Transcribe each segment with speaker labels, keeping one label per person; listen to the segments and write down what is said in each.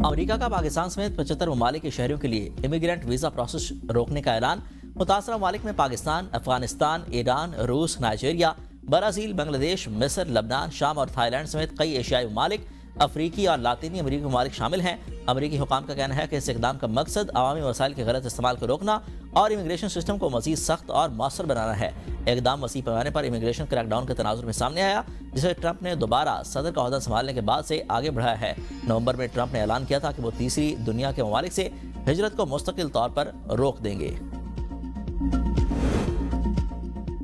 Speaker 1: امریکہ کا پاکستان سمیت 75 ممالک کے شہریوں کے لیے امیگرینٹ ویزا پروسیس روکنے کا اعلان۔ متاثرہ ممالک میں پاکستان، افغانستان، ایران، روس، نائجیریا، برازیل، بنگلہ دیش، مصر، لبنان، شام اور تھائی لینڈ سمیت کئی ایشیائی ممالک، افریقی اور لاطینی امریکی ممالک شامل ہیں۔ امریکی حکام کا کہنا ہے کہ اس اقدام کا مقصد عوامی وسائل کے غلط استعمال کو روکنا اور امیگریشن سسٹم کو مزید سخت اور مؤثر بنانا ہے۔ اقدام وسیع پیمانے پر امیگریشن کریک ڈاؤن کے تناظر میں سامنے آیا، جسے ٹرمپ نے دوبارہ صدر کا عہدہ سنبھالنے کے بعد سے آگے بڑھایا ہے۔ نومبر میں ٹرمپ نے اعلان کیا تھا کہ وہ تیسری دنیا کے ممالک سے ہجرت کو مستقل طور پر روک دیں گے۔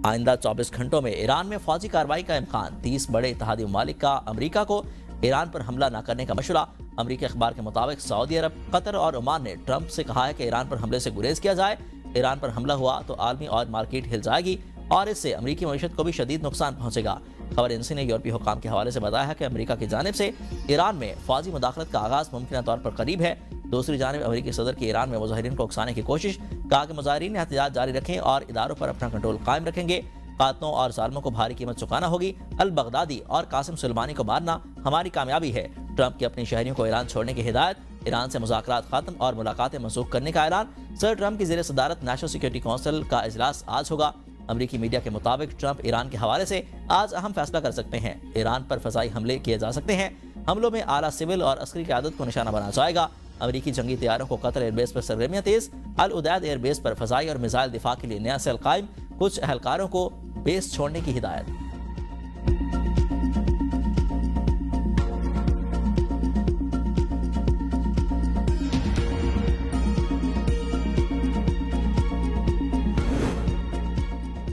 Speaker 1: آئندہ 24 گھنٹوں میں ایران میں فوجی کارروائی کا امکان۔ 30 بڑے اتحادی ممالک کا امریکہ کو ایران پر حملہ نہ کرنے کا مشورہ۔ امریکی اخبار کے مطابق سعودی عرب، قطر اور عمان نے ٹرمپ سے کہا ہے کہ ایران پر حملے سے گریز کیا جائے۔ ایران پر حملہ ہوا تو عالمی آئل مارکیٹ ہل جائے گی اور اس سے امریکی معیشت کو بھی شدید نقصان پہنچے گا۔ خبر ایجنسی نے یورپی حکام کے حوالے سے بتایا ہے کہ امریکہ کی جانب سے ایران میں فوجی مداخلت کا آغاز ممکنہ طور پر قریب ہے۔ دوسری جانب امریکی صدر کی ایران میں مظاہرین کو اکسانے کی کوشش۔ کہا کہ مظاہرین احتجاج جاری رکھیں اور اداروں پر اپنا کنٹرول قائم رکھیں گے۔ قاتلوں اور ظالموں کو بھاری قیمت چکانا ہوگی۔ البغدادی اور قاسم سلیمانی کو مارنا ہماری کامیابی ہے۔ ٹرمپ کی اپنی شہریوں کو ایران چھوڑنے کی ہدایت۔ ایران سے مذاکرات ختم اور ملاقاتیں منسوخ کرنے کا اعلان۔ صدر ٹرمپ کی زیر صدارت نیشنل سیکورٹی کونسل کا اجلاس آج ہوگا۔ امریکی میڈیا کے مطابق ٹرمپ ایران کے حوالے سے آج اہم فیصلہ کر سکتے ہیں۔ ایران پر فضائی حملے کیے جا سکتے ہیں۔ حملوں میں اعلیٰ سول اور عسکری قیادت کو نشانہ بنایا جائے گا۔ امریکی جنگی طیاروں کو قطر ایئر بیس پر سرگرمیاں تیز۔ العدید ایئر بیس پر فضائی اور میزائل دفاع کے لیے نیا سیل قائم۔ کچھ اہلکاروں کو بیس چھوڑنے کی ہدایت۔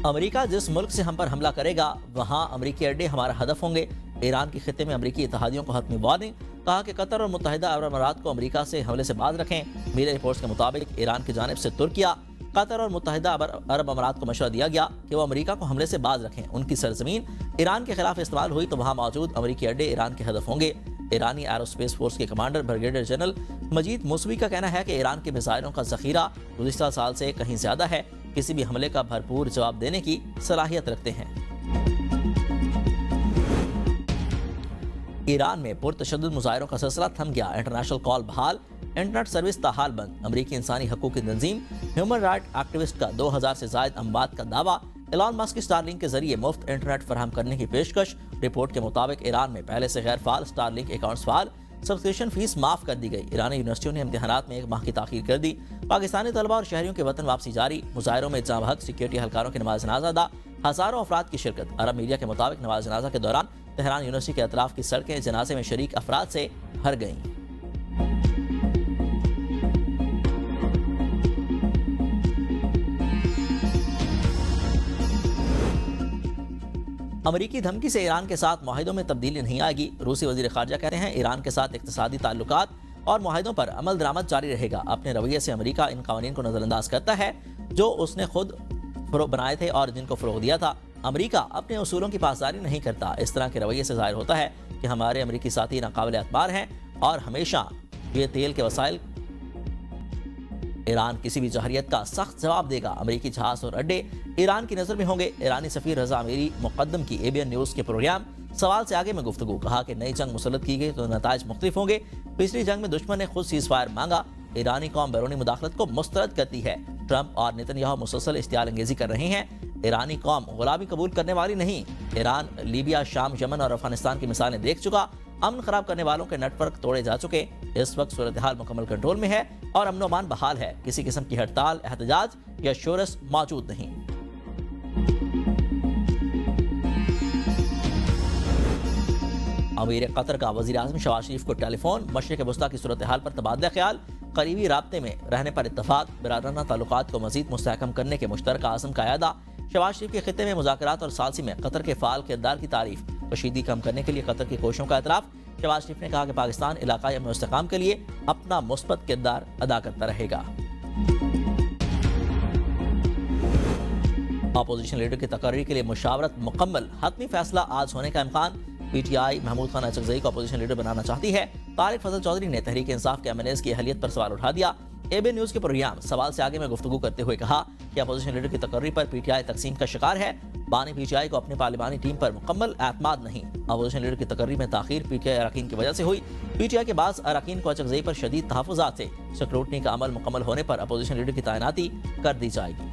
Speaker 1: امریکہ جس ملک سے ہم پر حملہ کرے گا وہاں امریکی اڈے ہمارا ہدف ہوں گے۔ ایران کے خطے میں امریکی اتحادیوں کو حتمی وارننگ۔ کہا کہ قطر اور متحدہ عرب امارات کو امریکہ سے حملے سے باز رکھیں۔ میڈیا رپورٹس کے مطابق ایران کی جانب سے ترکیہ، قطر اور متحدہ عرب امارات کو مشورہ دیا گیا کہ وہ امریکہ کو حملے سے باز رکھیں۔ ان کی سرزمین ایران کے خلاف استعمال ہوئی تو وہاں موجود امریکی اڈے ایران کے ہدف ہوں گے۔ ایرانی ایرو اسپیس فورس کے کمانڈر بریگیڈیئر جنرل مجید موسوی کا کہنا ہے کہ ایران کے میزائلوں کا ذخیرہ گزشتہ سال سے کہیں زیادہ ہے، کسی بھی حملے کا بھرپور جواب دینے کی صلاحیت رکھتے ہیں۔ ایران میں پرتشدد مظاہروں کا سلسلہ تھم گیا۔ انٹرنیشنل کال بحال، انٹرنیٹ سروس تاحال بند۔ امریکی انسانی حقوق کی تنظیم ہیومن رائٹ ایکٹیوسٹ کا 2000 سے زائد اموات کا دعویٰ۔ ایلان مسک کی اسٹار لنک کے ذریعے مفت انٹرنیٹ فراہم کرنے کی پیشکش۔ رپورٹ کے مطابق ایران میں پہلے سے غیر فعال اسٹار لنک اکاؤنٹس فعال۔ سبسکرپشن فیس معاف کر دی گئی۔ ایرانی یونیورسٹیوں نے امتحانات میں 1 ماہ کی تاخیر کر دی۔ پاکستانی طلبہ اور شہریوں کے وطن واپسی جاری۔ مظاہروں میں جاں بحق سیکورٹی اہلکاروں کی نماز جنازہ ادا۔ ہزاروں افراد کی شرکت۔ عرب میڈیا کے مطابق نماز جنازہ کے دوران تہران یونیورسٹی کے اطراف کی سڑکیں جنازے میں شریک افراد سے بھر گئیں۔ امریکی دھمکی سے ایران کے ساتھ معاہدوں میں تبدیلی نہیں آئے گی۔ روسی وزیر خارجہ کہتے ہیں ایران کے ساتھ اقتصادی تعلقات اور معاہدوں پر عمل درآمد جاری رہے گا۔ اپنے رویے سے امریکہ ان قوانین کو نظر انداز کرتا ہے جو اس نے خود بنائے تھے اور جن کو فروغ دیا تھا۔ امریکہ اپنے اصولوں کی پاسداری نہیں کرتا۔ اس طرح کے رویے سے ظاہر ہوتا ہے کہ ہمارے امریکی ساتھی ناقابل اعتبار ہیں اور ہمیشہ یہ تیل کے وسائل ایران کسی بھی جوہریت کا سخت جواب دے گا۔ امریکی جہاز اور اڈے ایران کی نظر میں ہوں گے۔ ایرانی سفیر رضا امیری مقدم کی ABN نیوز کے پروگرام سوال سے آگے میں گفتگو۔ کہا کہ نئی جنگ مسلط کی گئی تو نتائج مختلف ہوں گے۔ پچھلی جنگ میں دشمن نے خود سیز فائر مانگا۔ ایرانی قوم بیرونی مداخلت کو مسترد کرتی ہے۔ ٹرمپ اور نیتن مسلسل اشتعال انگیزی کر رہے ہیں۔ ایرانی قوم غلامی قبول کرنے والی نہیں۔ ایران لیبیا، شام، یمن اور افغانستان کی مثالیں دیکھ چکا۔ امن خراب کرنے والوں کے نیٹ ورک توڑے جا چکے۔ اس وقت صورتحال مکمل کنٹرول میں ہے اور امن و امان بحال ہے۔ کسی قسم کی ہڑتال، احتجاج یا شورش موجود نہیں۔ امیر قطر کا وزیر اعظم شہباز شریف کو ٹیلی فون۔ مشرق وسطیٰ کی صورتحال پر تبادلہ خیال۔ قریبی رابطے میں رہنے پر اتفاق۔ برادرانہ تعلقات کو مزید مستحکم کرنے کے مشترکہ عزم کا اعادہ۔ شہباز شریف کے خطے میں مذاکرات اور ثالثی میں قطر کے فعال کردار کی تعریف۔ کشیدگی کم کرنے کے لیے قطر کی کوششوں کا اعتراف۔ شہباز شریف نے کہا کہ پاکستان علاقائی امن و استحکام کے لیے اپنا مثبت کردار ادا کرتا رہے گا۔ اپوزیشن لیڈر کی تقرری کے لیے مشاورت مکمل۔ حتمی فیصلہ آج ہونے کا امکان۔ PTI محمود خان اچکزئی کو اپوزیشن لیڈر بنانا چاہتی ہے۔ طارق فضل چودھری نے تحریک انصاف کے MNAs کی اہلیت پر سوال اٹھا دیا۔ ABN نیوز کے پروگرام سوال سے آگے میں گفتگو کرتے ہوئے کہا کہ اپوزیشن لیڈر کی تقرری پر PTI تقسیم کا شکار ہے۔ بانی پی ٹی آئی کو اپنی پارلیمانی ٹیم پر مکمل اعتماد نہیں۔ اپوزیشن لیڈر کی تقرری میں تاخیر پی ٹی آئی اراکین کی وجہ سے ہوئی۔ پی ٹی آئی کے بعض اراکین کو اچکزئی پر شدید تحفظات سے سکروٹنی کا عمل مکمل ہونے پر اپوزیشن لیڈر کی تعیناتی کر دی جائے گی۔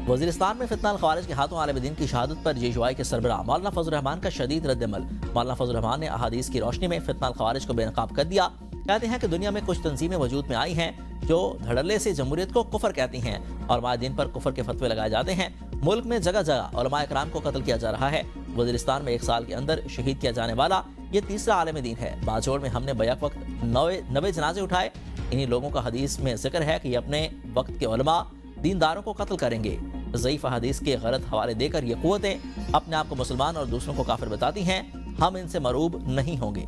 Speaker 1: وزیرستان میں فتنہ الخوارج کے ہاتھوں عالم دین کی شہادت پر جے یو آئی کے سربراہ مولانا فضل الرحمان کا شدید رد عمل۔ مولانا فضل الرحمان نے احادیث کی روشنی میں فتنہ الخوارج کو بے نقاب کر دیا۔ کہتے ہیں کہ دنیا میں کچھ تنظیمیں وجود میں آئی ہیں جو دھڑلے سے جمہوریت کو کفر کہتی ہیں اور علماء دین پر کفر کے فتوے لگائے جاتے ہیں۔ ملک میں جگہ جگہ علماء کرام کو قتل کیا جا رہا ہے۔ وزیرستان میں ایک سال کے اندر شہید کیا جانے والا یہ تیسرا عالم دین ہے۔ باجوڑ میں ہم نے بیک وقت 90 جنازے اٹھائے۔ انہی لوگوں کا حدیث میں ذکر ہے کہ یہ اپنے وقت کے علماء دینداروں کو قتل کریں گے۔ ضعیف حدیث کے غلط حوالے دے کر یہ قوتیں اپنے آپ کو مسلمان اور دوسروں کو کافر بتاتی ہیں۔ ہم ان سے مرعوب نہیں ہوں گے۔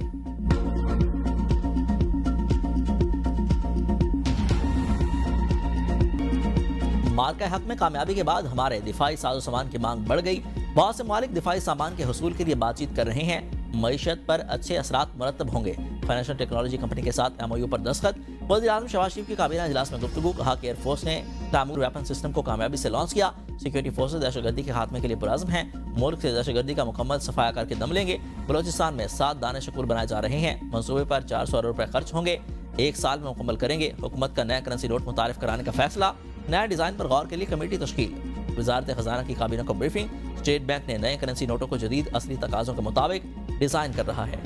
Speaker 1: مارکہ حق میں کامیابی کے بعد ہمارے دفاعی ساز و سامان کی مانگ بڑھ گئی۔ بہت سے ممالک دفاعی سامان کے حصول کے لیے بات چیت کر رہے ہیں۔ معیشت پر اچھے اثرات مرتب ہوں گے۔ فائنینشل ٹیکنالوجی کمپنی کے ساتھ ایم او یو پر دستخط۔ وزیر اعظم شہباز شریف کی کابینہ اجلاس میں گفتگو۔ کہا کہ ایئر فورس نے تیمور ویپن سسٹم کو کامیابی سے لانچ کیا۔ سیکورٹی فورسز دہشت گردی کے خاتمے کے لیے پرعزم ہیں۔ ملک سے دہشت گردی کا مکمل صفایا کر کے دم لیں گے۔ بلوچستان میں 7 دانے شکور بنائے جا رہے ہیں۔ منصوبے پر 400 ارب روپے خرچ ہوں گے۔ 1 سال میں مکمل کریں گے۔ حکومت کا نیا کرنسی نوٹ متعارف کرانے کا فیصلہ۔ نیا ڈیزائن پر غور کے لیے کمیٹی تشکیل۔ وزارت خزانہ کی کابینہ کو بریفنگ۔ اسٹیٹ بینک نے نئے کرنسی نوٹوں کو جدید اصلی تقاضوں کے مطابق ڈیزائن کر رہا ہے۔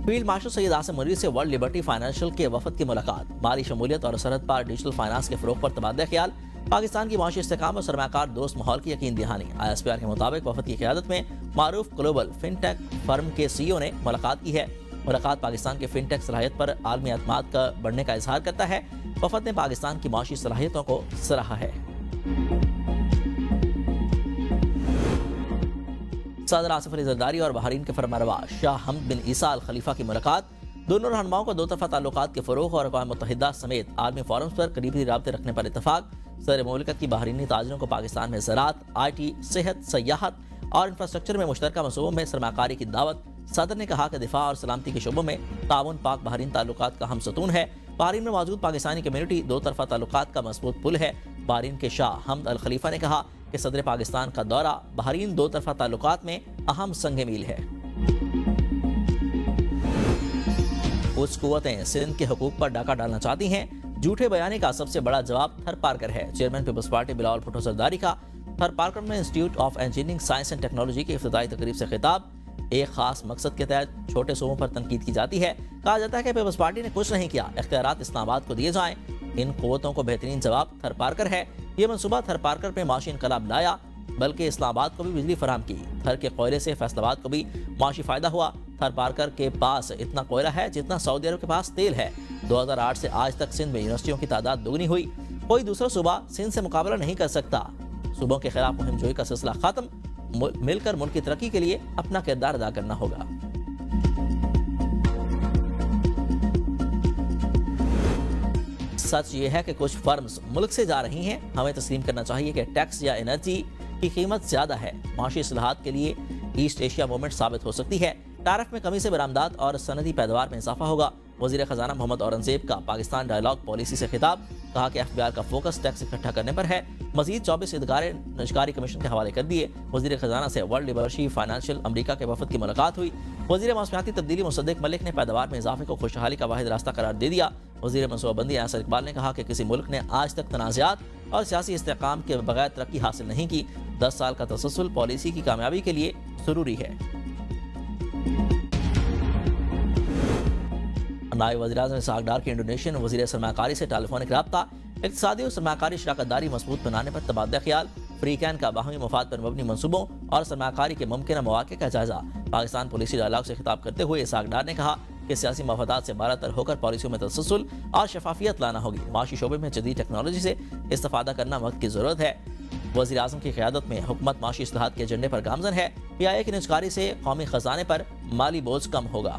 Speaker 1: فیلڈ مارشل سید عاصم منیر سے ورلڈ لبرٹی فائنینشل کے وفد کی ملاقات۔ مالی شمولیت اور سرحد پار ڈیجیٹل فائنانس کے فروغ پر تبادلہ خیال۔ پاکستان کی معاشی استحکام اور سرمایہ کار دوست ماحول کی یقین دہانی۔ آئی ایس پی آر کے مطابق وفد کی قیادت میں معروف گلوبل فن ٹیک فرم کے سی ای او نے ملاقات کی ہے۔ ملاقات پاکستان کے فن ٹیک صلاحیت پر عالمی اعتماد کا بڑھنے کا اظہار کرتا ہے۔ وفد نے پاکستان کی معاشی صلاحیتوں کو سراہا ہے۔ صدر آصف علی زرداری اور بحرین کے فرمانروا شاہ حمد بن عیسیٰ الخلیفہ کی ملاقات۔ دونوں رہنماؤں کو 2 طرفہ تعلقات کے فروغ اور اقوام متحدہ سمیت عالمی فورمز پر قریبی رابطے رکھنے پر اتفاق۔ صدر مملکت کی بحرینی تاجروں کو پاکستان میں زراعت، آئی ٹی، صحت، سیاحت اور انفراسٹرکچر میں مشترکہ منصوبوں میں سرمایہ کاری کی دعوت۔ صدر نے کہا کہ دفاع اور سلامتی کے شعبوں میں تعاون پاک بحرین تعلقات کا اہم ستون ہے۔ بحرین میں موجود پاکستانی کمیونٹی 2 طرفہ تعلقات کا مضبوط پل ہے۔ بحرین کے شاہ حمد الخلیفہ نے کہا کہ صدر پاکستان کا دورہ بحرین 2 طرفہ تعلقات میں اہم سنگ میل ہے۔ کچھ قوتیں سندھ کے حقوق پر ڈاکہ ڈالنا چاہتی ہیں۔ جھوٹے بیانے کا سب سے بڑا جواب تھر پارکر ہے۔ چیئرمین پیپلز پارٹی بلاول بھٹو زرداری کا تھر پارکر میں institute of engineering science and technology کی افتتاحی تقریب سے خطاب۔ ایک خاص مقصد کے تحت چھوٹے صوبوں پر تنقید کی جاتی ہے۔ کہا جاتا ہے کہ پیپلز پارٹی نے کچھ نہیں کیا، اختیارات اسلام آباد کو دیے جائیں۔ ان قوتوں کو بہترین جواب تھر پارکر ہے۔ یہ منصوبہ تھر پارکر پہ معاشی انقلاب لایا، بلکہ اسلام آباد کو بھی بجلی فراہم کی۔ تھر کے کوئلے سے فیصل آباد کو بھی معاشی فائدہ ہوا۔ تھر پارکر کے پاس اتنا کوئلہ ہے جتنا سعودی عرب کے پاس تیل ہے۔ 2008 سے آج تک سندھ میں یونیورسٹیوں کی تعداد دوگنی ہوئی۔ کوئی دوسرا صوبہ سندھ سے مقابلہ نہیں کر سکتا۔ صوبوں کے خلاف مہم جوئی کا سلسلہ ختم۔ مل کر ملک کی ترقی کے لیے اپنا کردار ادا کرنا ہوگا۔ سچ یہ ہے کہ کچھ فرمز ملک سے جا رہی ہیں۔ ہمیں تسلیم کرنا چاہیے کہ ٹیکس یا انرجی کی قیمت زیادہ ہے۔ معاشی اصلاحات کے لیے ایسٹ ایشیا موومنٹ ثابت ہو سکتی ہے۔ ٹیرف میں کمی سے برآمدات اور صنعتی پیداوار میں اضافہ ہوگا۔ وزیر خزانہ محمد اورنگزیب کا پاکستان ڈائیلاگ پالیسی سے خطاب۔ کہا کہ ایف بی آر کا فوکس ٹیکس اکٹھا کرنے پر ہے۔ مزید 24 ادارے نجکاری کمیشن کے حوالے کر دیے۔ وزیر خزانہ سے ورلڈ لبرٹی فائنینشل امریکہ کے وفد کی ملاقات ہوئی۔ وزیر موسمیاتی تبدیلی مصدق ملک نے پیداوار میں اضافے کو خوشحالی کا واحد راستہ قرار دے دیا۔ وزیر منصوبہ بندی یاسر اقبال نے کہا کہ کسی ملک نے آج تک تنازعات اور سیاسی استحکام کے بغیر ترقی حاصل نہیں کی۔ 10 سال کا تسلسل پالیسی کی کامیابی کے لیے ضروری ہے۔ نائب وزیر اعظم اسحاق ڈار کی انڈونیشین وزیر سرمایہ کاری سے ٹیلی فونک رابطہ۔ اقتصادی اور سرمایہ کاری شراکت داری مضبوط بنانے پر تبادلہ خیال۔ فری کین کا باہمی مفاد پر مبنی منصوبوں اور سرمایہ کاری کے ممکنہ مواقع کا جائزہ۔ پاکستان پالیسی ڈائیلاگ سے خطاب کرتے ہوئے اسحاق ڈار نے کہا کہ سیاسی مفادات سے بالاتر ہو کر پالیسیوں میں تسلسل اور شفافیت لانا ہوگی۔ معاشی شعبے میں جدید ٹیکنالوجی سے استفادہ کرنا وقت کی ضرورت ہے۔ وزیر اعظم کی قیادت میں حکومت معاشی اصلاحات کے ایجنڈے پر گامزن ہے۔ پی آئی اے کی نجکاری سے قومی خزانے پر مالی بوجھ کم ہوگا۔